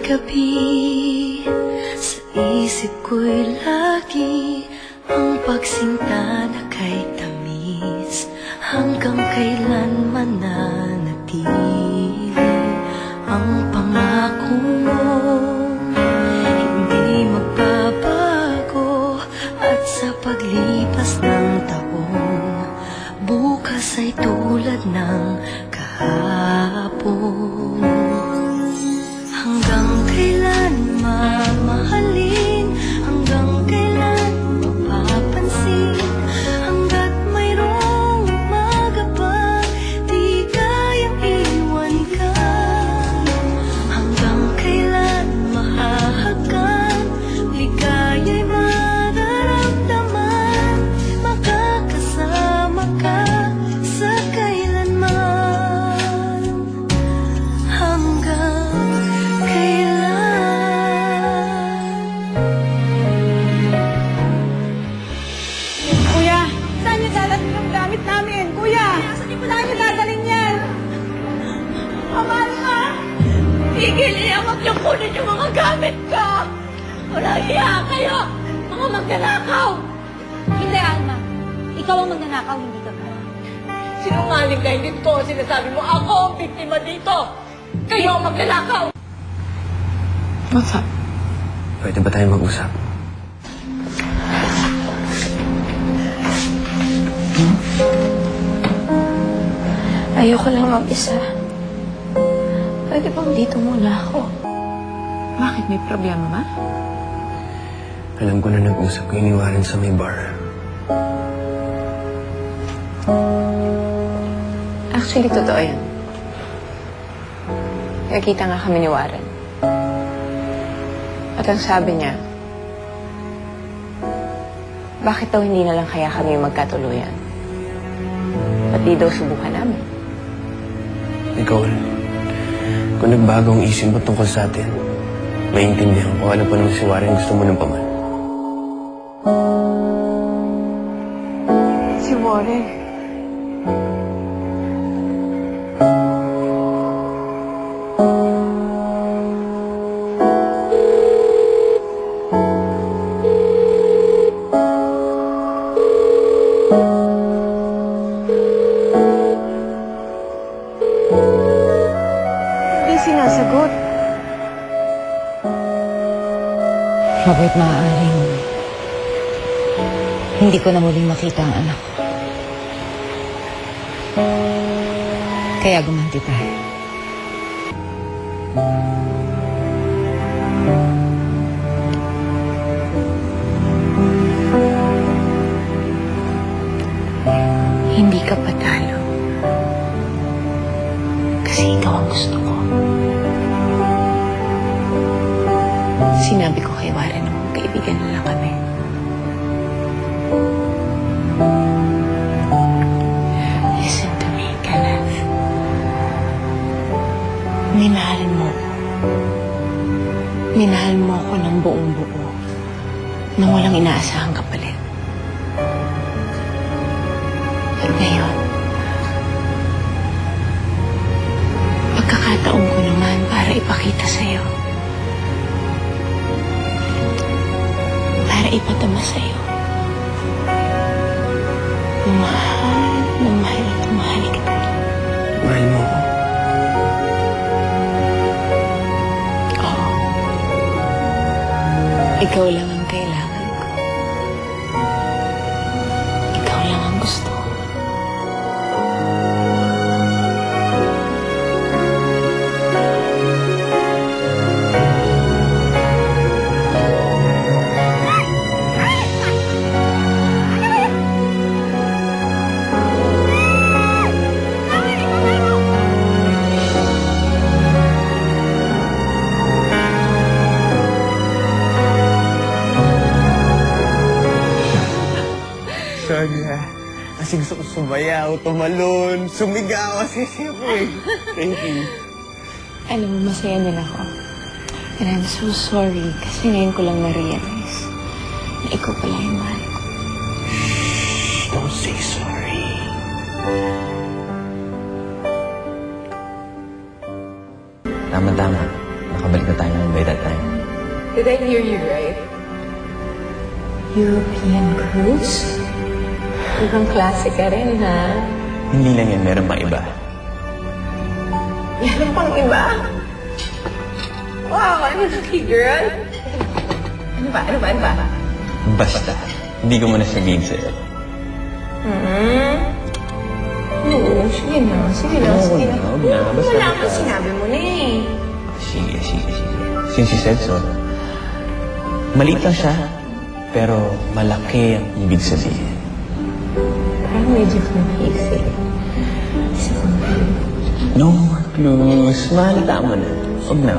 gabi, sa isip ko'y lagi ang pagsinta na kay tamis. Hanggang kailan mananatili ang pangako mo, hindi magbabago. At sa paglipas ng taon, bukas ay tulad ng kahapon. Hanggang kailan mamahalin, hanggang kailan mapapansin, hanggat mayroong umaga pa di kayang iwan ka. Hanggang kailan mahahagan, ligaya'y mararamdaman, makakasama ka sa kailanman. Hanggang Kuya, saan niyo dadaling ang gamit namin? Kuya, saan niyo dadalhin yan? Amanda! Tigil niya, huwag niyo kunin yung mga gamit ko! Walang iya kayo! Mga magnanakaw! Hindi, Alma. Ikaw ang magnanakaw, hindi ka ba? Sinungaling ka, hindi ko sinasabi mo. Ako ang biktima dito! Kayo ang magnanakaw! What's up? Pwede ba tayo mag-usap? ayoko lang mag-isa. Pwede bang dito muna ako? Bakit? May problema ba? Alam ko na nag-usap kayo ni Warren sa may bar. Actually, totoo yan. Nakita nga kami ni Warren. At ang sabi niya, bakit daw hindi na lang kaya kami magkatuluyan? At di daw subukan namin. Nicole, kung nagbago ang isip mo tungkol sa atin, maintindihan ko ano pa naman si Warren gusto mo ng paman. Si Warren. Hindi sinasagot. Mabait maaaring hindi ko na muling makita ang anak ko. Kaya gumanti tayo. Hindi ka patalo. Kasi ikaw ang gusto ko. Sinabi ko kay Warren na magkaibigan na lang kami. Listen to me, Kenneth. Minahal mo ko. Minahal mo ko ng buong buo na walang inaasahang kapalit. At ngayon, pagkakataon ko naman para ipakita sa'yo, para ipatama sa'yo, mahal kita. Mahal mo ko. Oo. Ikaw lang ang kailangan ko. Ikaw lang ang gusto ko. Saga, kasi gusto ko sumayaw, tumalon, sumigaw, kasi siya ko eh. Thank you. Alam mo, masaya din ako. And I'm so sorry kasi ngayon ko lang na-realize na ikaw pala yung mahal ko. Don't say sorry. Tama-tama. nakabalik na tayo by that time. Did I hear you right? European cruise? Ibang klase ka rin, ha? Hindi lang yan, meron pa iba. Meron pang iba? Wow, I'm a lucky girl. Ano ba? Basta, hindi ko muna sabihin sa'yo. Oo, sige na. Huwag na. Basta Wala akong sinabi mo na eh. Sige. Since you said so, maliit lang siya, pero malaki ang ibig sabihin. Parang medyo confusing. Isa pang No, Luz, malita mo na. Huwag na.